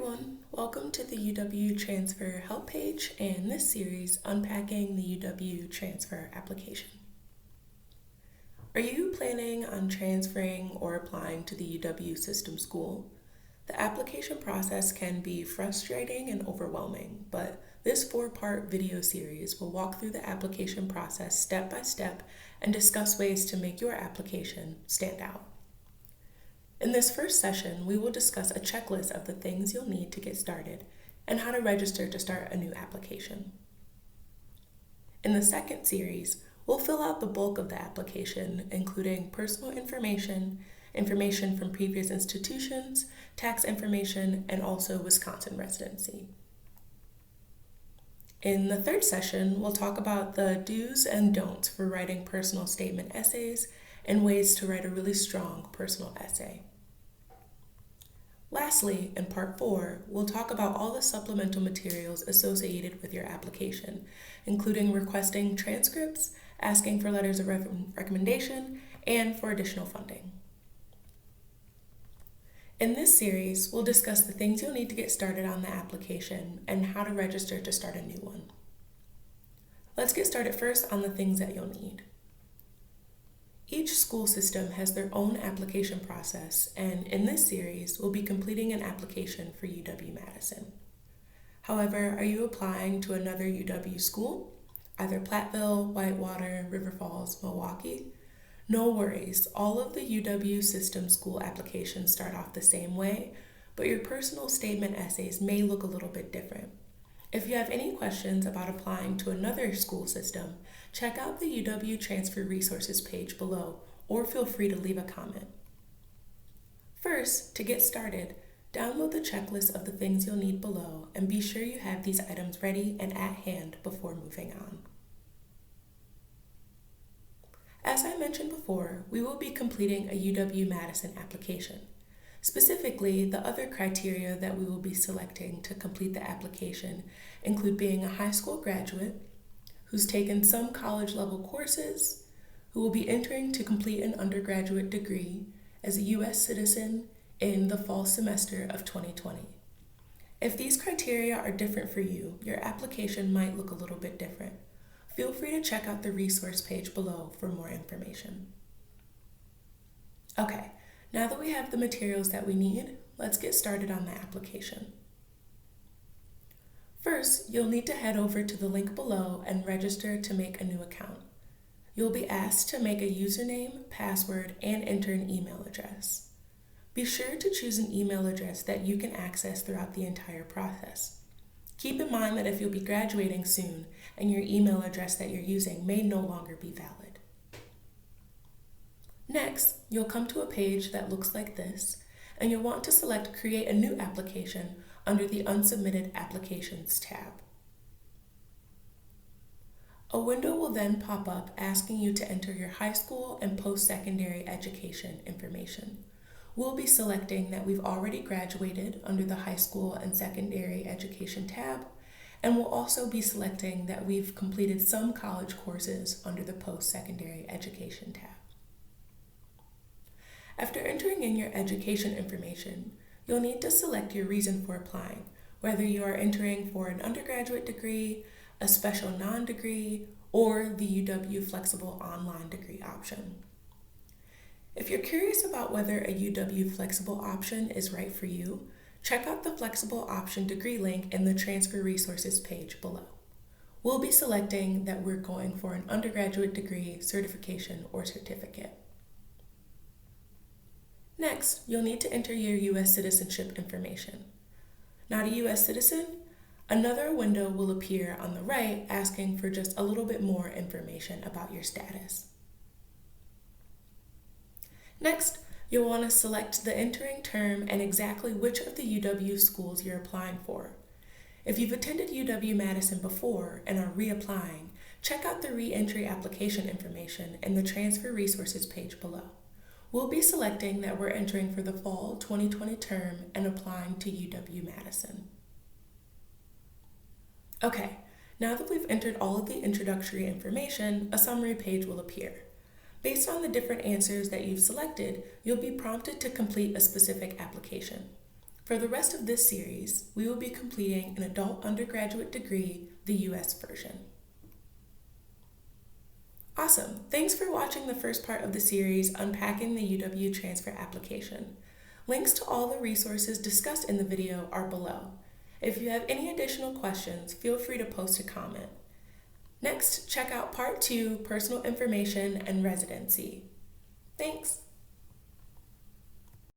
everyone, welcome to the UW Transfer Help page and this series, Unpacking the UW Transfer Application. Are you planning on transferring or applying to the UW System School? The application process can be frustrating and overwhelming, but this 4-part video series will walk through the application process step by step and discuss ways to make your application stand out. In this first session, we will discuss a checklist of the things you'll need to get started and how to register to start a new application. In the second series, we'll fill out the bulk of the application, including personal information, information from previous institutions, tax information, and also Wisconsin residency. In the third session, we'll talk about the do's and don'ts for writing personal statement essays and ways to write a really strong personal essay. Lastly, in part 4, we'll talk about all the supplemental materials associated with your application, including requesting transcripts, asking for letters of recommendation, and for additional funding. In this series, we'll discuss the things you'll need to get started on the application and how to register to start a new one. Let's get started first on the things that you'll need. Each school system has their own application process, and in this series, we'll be completing an application for UW-Madison. However, are you applying to another UW school, either Platteville, Whitewater, River Falls, Milwaukee? No worries, all of the UW system school applications start off the same way, but your personal statement essays may look a little bit different. If you have any questions about applying to another school system, check out the UW Transfer Resources page below, or feel free to leave a comment. First, to get started, download the checklist of the things you'll need below and be sure you have these items ready and at hand before moving on. As I mentioned before, we will be completing a UW-Madison application. Specifically, the other criteria that we will be selecting to complete the application include being a high school graduate, who's taken some college-level courses, who will be entering to complete an undergraduate degree as a U.S. citizen in the fall semester of 2020. If these criteria are different for you, your application might look a little bit different. Feel free to check out the resource page below for more information. Okay, now that we have the materials that we need, let's get started on the application. First, you'll need to head over to the link below and register to make a new account. You'll be asked to make a username, password, and enter an email address. Be sure to choose an email address that you can access throughout the entire process. Keep in mind that if you'll be graduating soon and your email address that you're using may no longer be valid. Next, you'll come to a page that looks like this, and you'll want to select Create a New Application under the Unsubmitted Applications tab. A window will then pop up asking you to enter your high school and post-secondary education information. We'll be selecting that we've already graduated under the High School and Secondary Education tab, and we'll also be selecting that we've completed some college courses under the Post-Secondary Education tab. After entering in your education information, you'll need to select your reason for applying, whether you are entering for an undergraduate degree, a special non-degree, or the UW Flexible Online Degree option. If you're curious about whether a UW Flexible option is right for you, check out the Flexible Option degree link in the Transfer Resources page below. We'll be selecting that we're going for an undergraduate degree, certification, or certificate. Next, you'll need to enter your U.S. citizenship information. Not a U.S. citizen? Another window will appear on the right asking for just a little bit more information about your status. Next, you'll want to select the entering term and exactly which of the UW schools you're applying for. If you've attended UW-Madison before and are reapplying, check out the re-entry application information in the Transfer Resources page below. We'll be selecting that we're entering for the fall 2020 term and applying to UW-Madison. Okay, now that we've entered all of the introductory information, a summary page will appear. Based on the different answers that you've selected, you'll be prompted to complete a specific application. For the rest of this series, we will be completing an adult undergraduate degree, the U.S. version. Awesome! Thanks for watching the first part of the series, Unpacking the UW Transfer Application. Links to all the resources discussed in the video are below. If you have any additional questions, feel free to post a comment. Next, check out Part 2, Personal Information and Residency. Thanks!